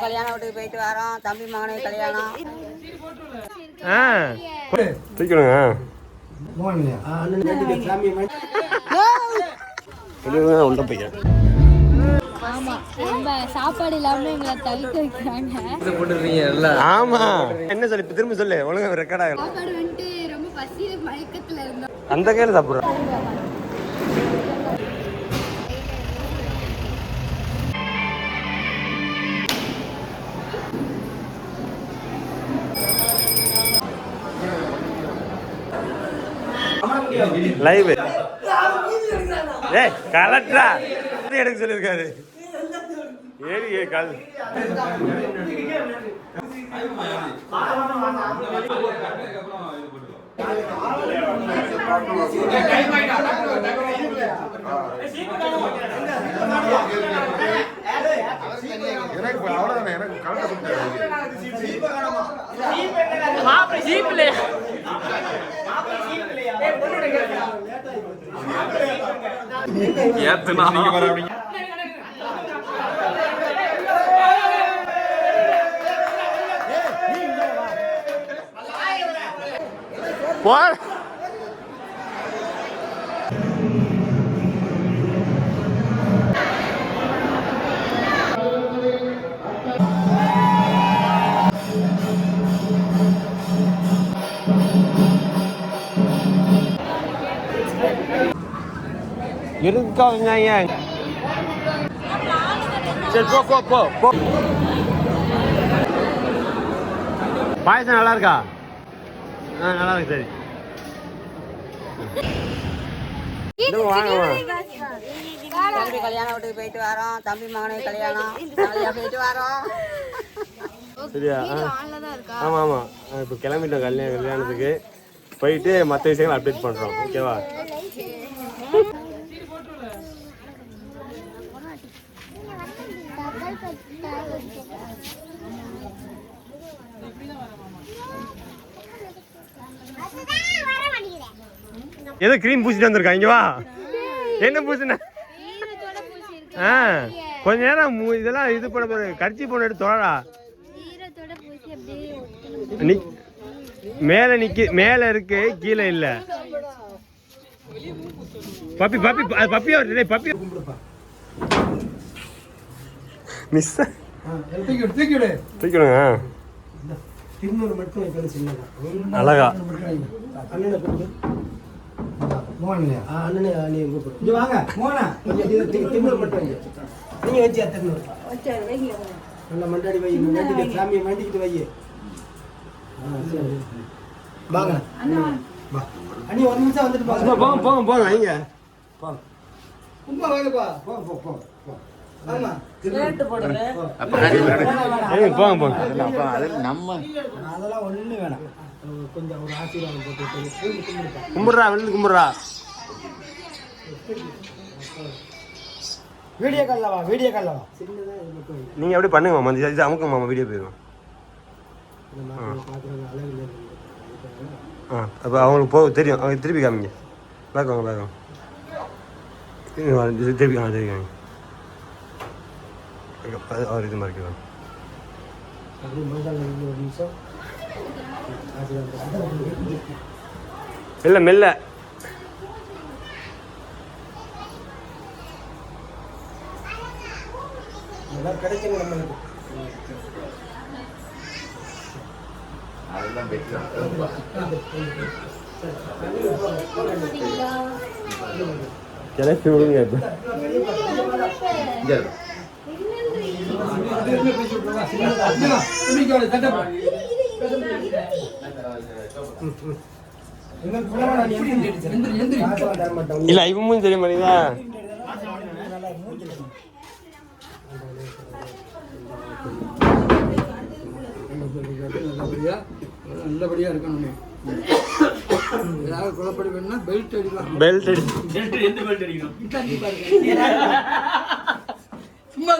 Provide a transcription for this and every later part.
கல்யாண வீட்டுக்கு போயிட்டு வரோம். தம்பி மகனுக்கு கல்யாணம். உள்ள பையன் சாப்பாடு இல்லாம எங்களை தவிக்க வைக்கிறாங்க. ஆமா என்ன சொல்லி திரும்ப சொல்லு ஒழுங்கா ரெக்கார்ட் ஆகல. சாப்பாடு வந்துட்டு ரொம்ப பசியில மயக்கத்துல இருந்தோம். அந்த கையில சாப்பிடுறோம். லைவ் ஏய் கலெக்டரா எடுக்க சொல்லிருக்காரு. ஏறி கால் What? இருக்காங்க ஏன் சரி போ பாயசம் நல்லா இருக்கா? நல்லா இருக்கு. சரி வாங்க தம்பி கல்யாண வீட்டுக்கு போயிட்டு வரோம். தம்பி மகனுக்கு கல்யாணம். ஜாலியா போயிட்டு வரோம். சரியா? ஆமா ஆமா இப்போ கிளம்பிட்டோம் கல்யாணத்துக்கு போயிட்டு மற்ற விஷயங்கள் அப்டேட் பண்றோம். ஓகேவா? ஏதோ கிரீம் பூசிட்டு வந்திருக்கா. இங்க வா. என்ன பூசின? கொஞ்ச நேரம் இதெல்லாம் இது பண்ண போற கட்சி போன எடுத்து தொழடா. மேல நிக்க மேல இருக்கு கீழே இல்ல. Puppy puppy puppy puppy miss தூக்கிடுங்க. அழகா கும்பிடுறா வெளில கும்பிடுறா. வீடியோ கால்லவா நீங்க எப்படி பண்ணுங்க மாமா. இது அமுக்க மாமா வீடியோ போயிடும். அப்போ அவங்களுக்கு போக தெரியும். அவங்க திருப்பி காமிங்க. பார்க்குவாங்க திருப்பி காமிங்க. அவர் இது மாதிரி மெல்ல மெல்ல கிடைக்கும் நம்மளுக்கு. கிளப்பி விடுங்க. இல்ல இவமும் தெரிய மாட்டேங்குதா. நல்லபடியா இருக்கணும். ஏதாவது குழப்படி வேணும்னா பெல்ட் அடிக்கலாம். பெல்ட் அடி எந்த பெல்ட் அடிக்கணும்? சும்மா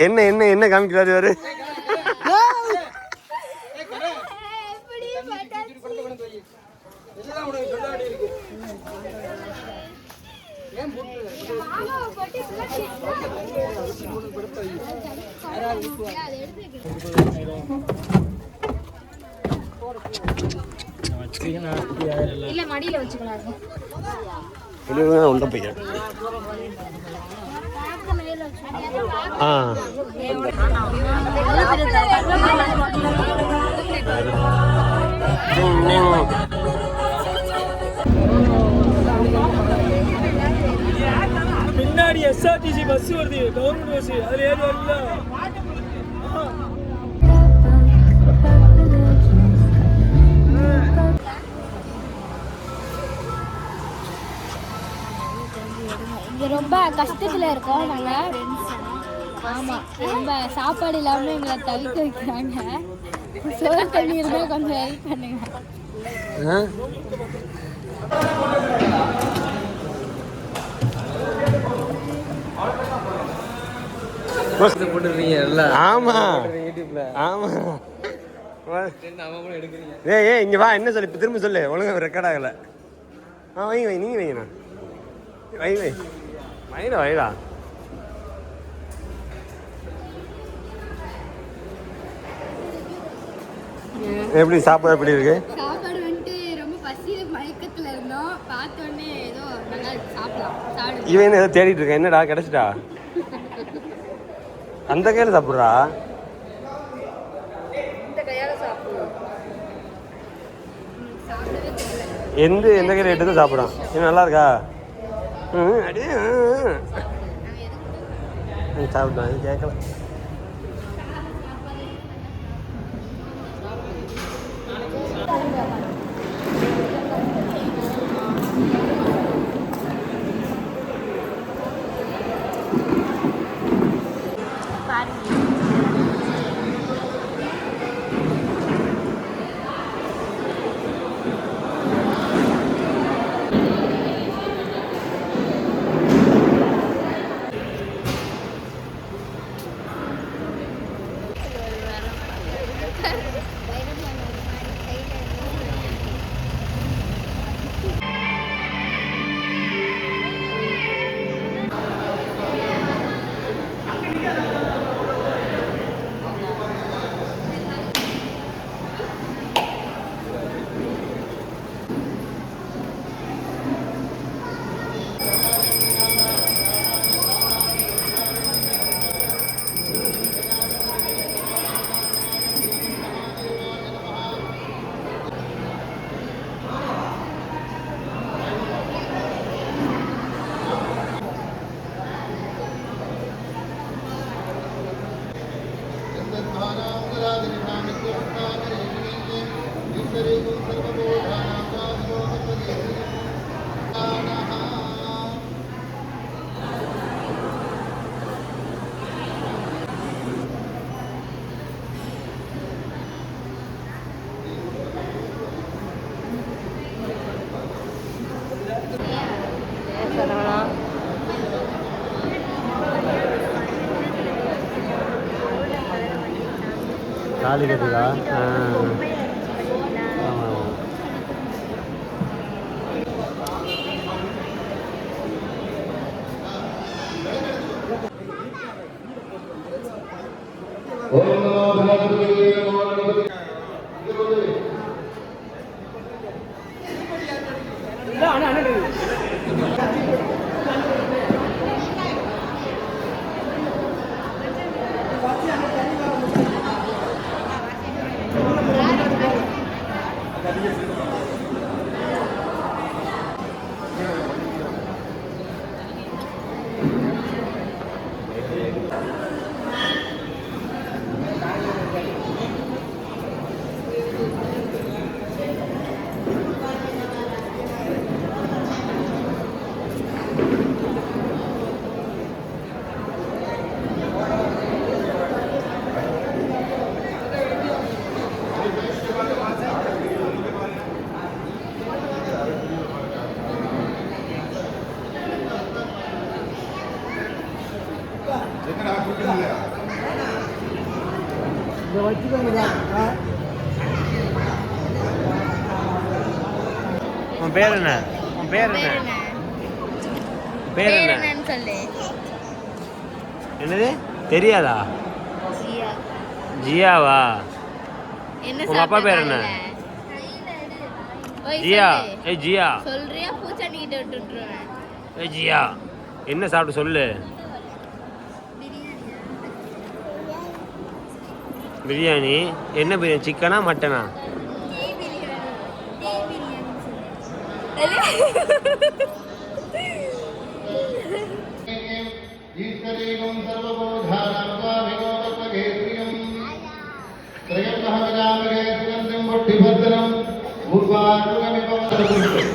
என்ன என்ன என்ன காமிக்கிறாரு அவரு? இல்ல மடியில வச்சுக்கலாம். உள்ள போய் பின்னாடி எஸ்ஆர்டிசி பஸ் வருது, கவர்மெண்ட் பஸ், அதுல ஏறி வரல. இங்க ரொம்ப கஷ்டத்துல இருக்கோம் நாங்க. ஆமா, ரொம்ப சாப்பாடு இல்லாம எங்களை தவிக்க வைக்கிறாங்க. சோறு தண்ணி இருந்தா கொஞ்சம் ஹெல்ப் பண்ணுங்க. ஆமா ஆமா. ஏய் இங்க வா, என்ன சொல்லு, திரும்ப சொல்லு, ஒழுங்கா ரெக்கார்ட் ஆகல. வைங்க வை, நீங்க வைங்கண்ணா, வை வை வைடா வைடா. எப்படி சாப்பாடு எப்படி இருக்கு? சாப்பாடு வந்துட்டு ரொம்ப பசியில மயக்கத்துல இருந்தோம். பார்த்தோன்னே ஏதோ நல்லா சாப்பிடலாம். இவன் ஏதோ தேடிட்டு இருக்கேன். என்னடா கிடைச்சிட்டா? அந்த கையில சாப்பிட்றா, இந்த கையால சாப்பிடுவோம். எந்த கையில எடுத்து சாப்பிட்றான். இது நல்லா இருக்கா? அடி சாப்பிட்டான், கேட்கல. தாலி கட்டுதா? உன் பேர் என்ன? உன் பேர் என்ன? பேர் என்ன? நேம் சொல்லு. என்னது தெரியாதா? ஜியா. ஜியாவா? என்ன உங்க அப்பா பேர் என்ன? ஜியா. ஏய் ஜியா. சொல்றியா பூச்சாண்டி கிட்ட விட்டுட்டுருவேன். ஏய் ஜியா, என்ன சாப்பிட்டு சொல்லு. பிரியாணி. என்ன பிரியாணி? சிக்கனா மட்டனா? ஈஸ்வரீகம் சர்வபோதானமகாவிகோபத்மகேத்ரியம் த்ரயம்மஹவிஜாமகே சுகந்திம் புட்டிபத்ரம் பூர்வாருகமிபவதம்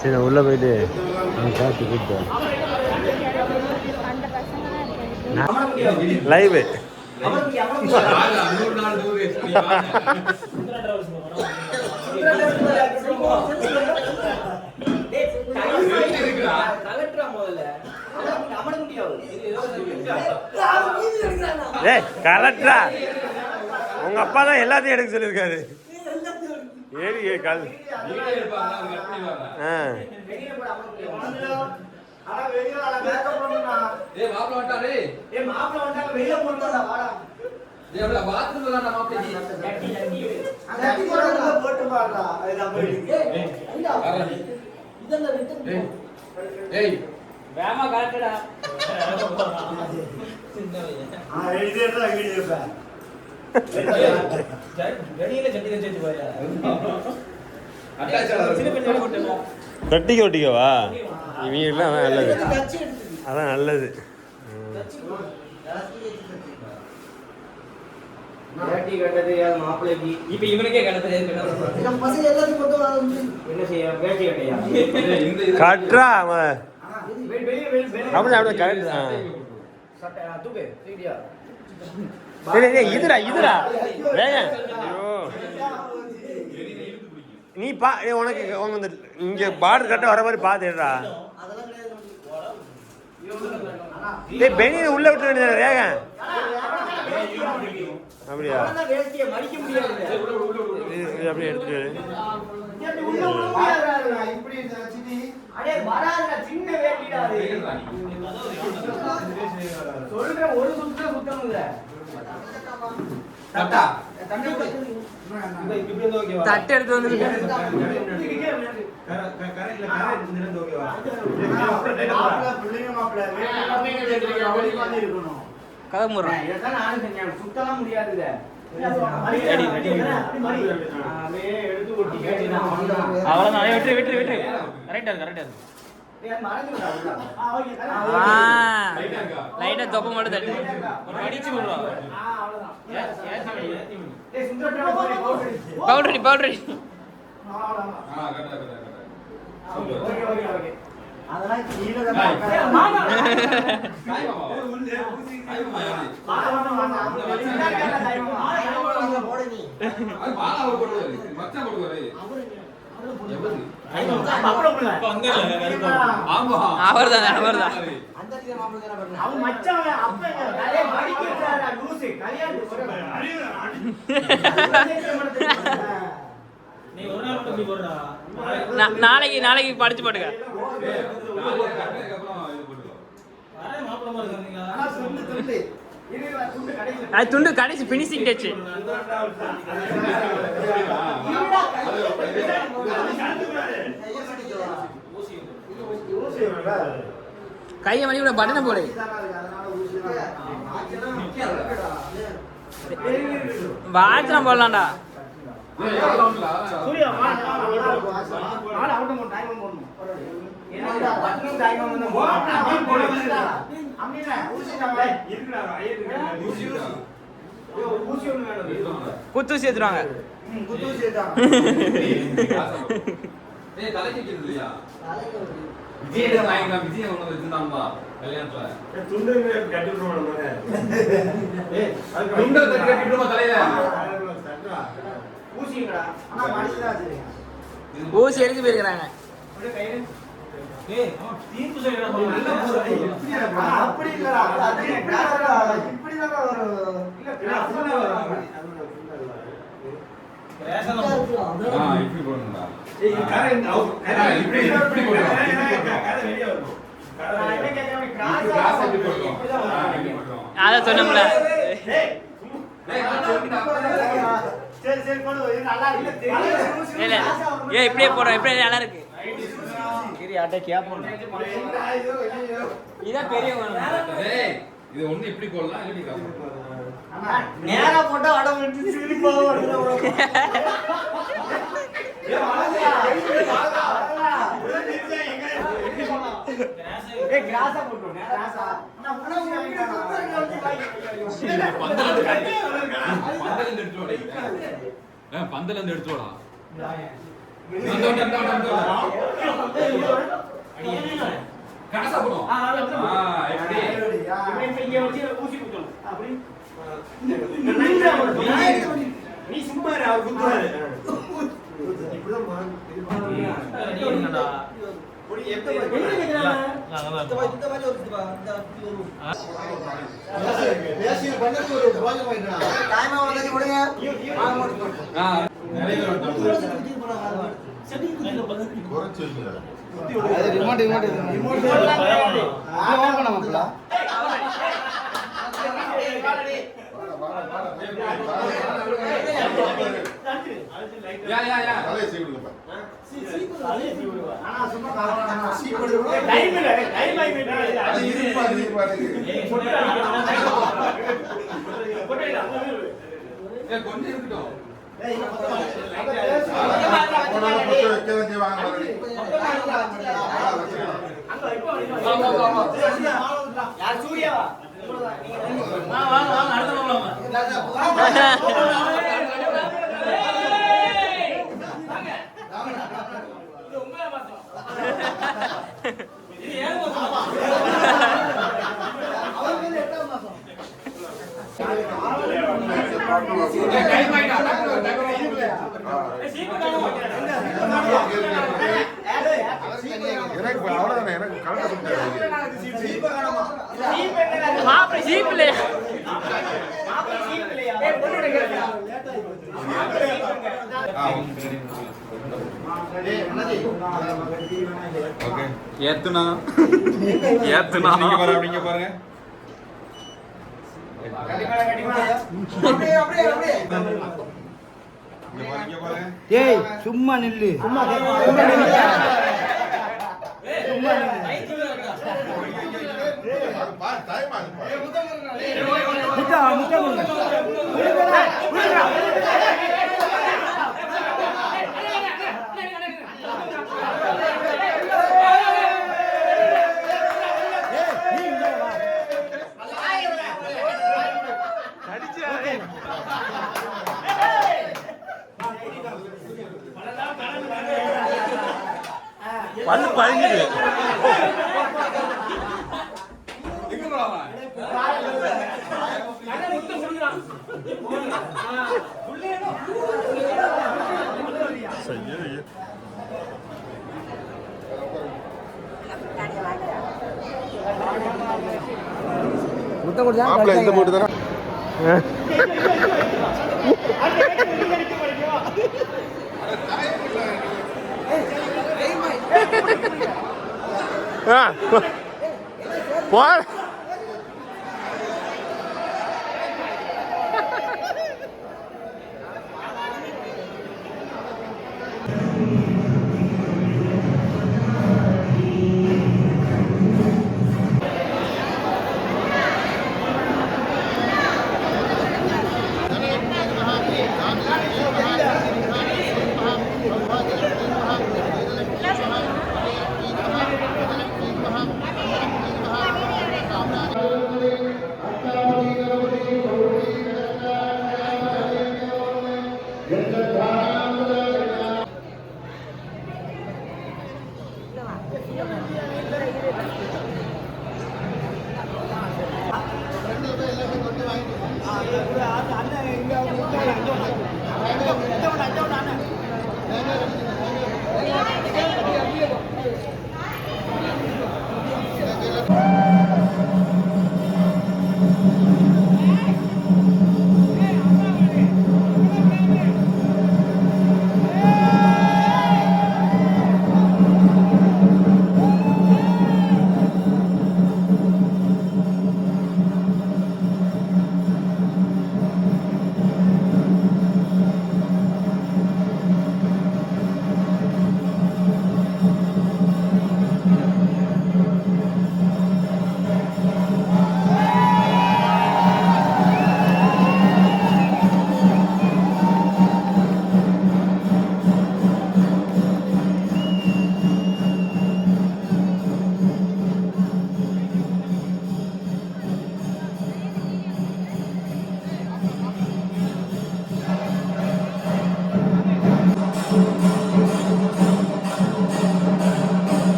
சரி உள்ள போயிட்டு காசு கொடுத்து லைவ் கலெக்டரா உங்க அப்பா தான் எல்லாத்தையும் எடுக்க சொல்லியிருக்காரு. ஏறி கால் கட்டிக்க ஒட்டிக்கவா? இவங்கெல்லாம் நல்லது, அதான் நல்லது. கட்டுறா அப்படி அப்படியே கரெக்ட் தான். இதுடா இதுடா வேங்க. நீ பா உனக்கு இங்க பார்டர் கட்ட வர மாதிரி பாத்துடுறா. பெனியை உள்ள விட்டு வேண்டியது வேக. அப்படியா? அப்படியே எடுத்துட்டு தட்டு எடுத்து வந்து கதை முடுறேன். சுத்தலாம் முடியாது. அவ்வளவுதான். விட்டு விட்டு விட்டு கரெக்டா கரெக்டா. லைட்டா தொப்ப மட்டும் தட்டு அடிச்சு விடுறோம். பவுடரி பவுடரி அவர்தான் அவர்தான் நாளைக்கு நாளைக்கு படிச்சு போட்டுக்க. துண்டு கடைசி பினிஷிங் டச். கையை மணி கூட பட்டனை போடு. வாட்சம் போடலாம்டா. குத்தூசி ஏத்துறாங்க. ஊசி எடுத்து போயிருக்கிறாங்க. அதான் சொன்னோம்ல. ஏ இப்படியே போடுறோம், இப்படியே நல்லா இருக்கு. இதான் பெரியவங்க. இது ஒண்ணு இப்படி போடலாம், நேரா போட்டா அடம் விட்டு பந்தல இருந்து எடுத்துடா. காசா போடும். நீ சும்மா அவர் குத்துவாரு. கொஞ்சம் இருக்கட்டும். ஏத்துனா நீங்க பாருங்க. ஏய் சும்மா நில்லு. பல்லு பழங்கிடு. மாப்பிள்ளை இந்த போட்டு தானே போய்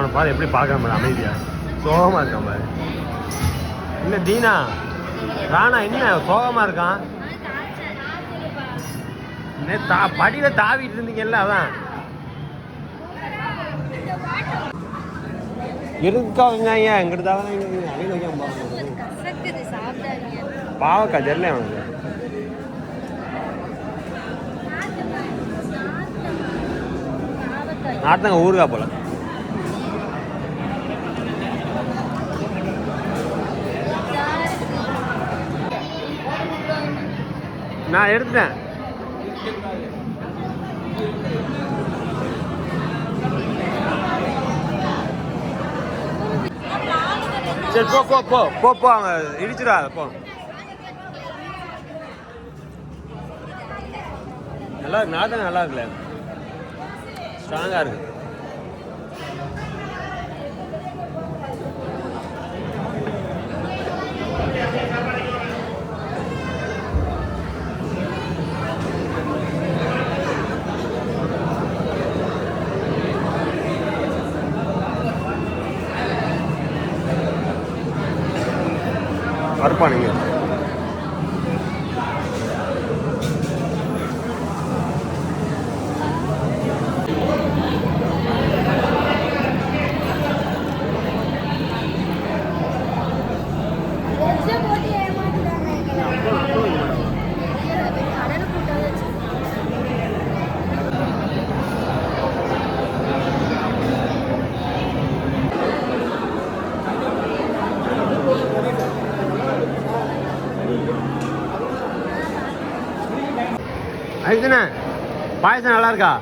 அவனை பாரு எப்படி பார்க்க முடியும் அமைதியா சோகமாக இருக்கான் பாரு. என்ன தீனா ராணா என்ன சோகமாக இருக்கான்? படியில் தாவிட்டு இருந்தீங்கல்ல அதான் இருக்காங்க எங்கிட்ட பாவக்கா தெரியல அவனுக்கு. நாட்டங்க ஊருக்கா போல. நான் எடுத்துட்டேன். சரி போ போ போ போ போ அவங்க இடிச்சிடா போ. நல்லா இருக்கு நாட்டம் நல்லா இருக்குல்ல ஸ்ட்ராங்காக இருக்கு. வருப்பானுங்க ஐதுண்ணே பாயசம் நல்லா இருக்கா?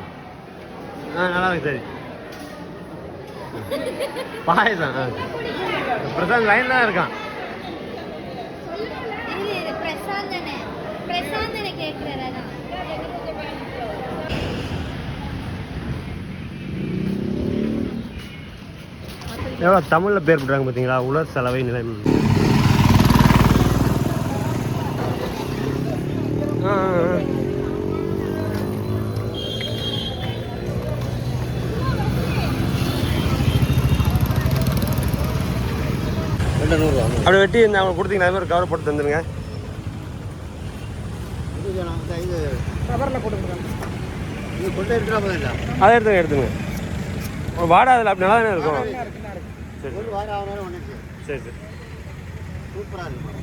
நல்லா இருக்கு. சரி பாயசம் பிரசாந்த் லைன்ல தான் இருக்கான். எவ்வளோ தமிழில் பேர் போட்டுறாங்க பார்த்தீங்களா? உலர் சலவை நிலையம். அப்படி வெட்டி இந்த அவங்க கொடுத்தீங்கன்னா அது மாதிரி கவர் போட்டு தந்துடுங்க. அதை எடுத்துங்க எடுத்துங்க. வாடா அதில் அப்படி நல்லா தானே இருக்கும். சரி சரி சரி. சூப்பராக இருக்கும்.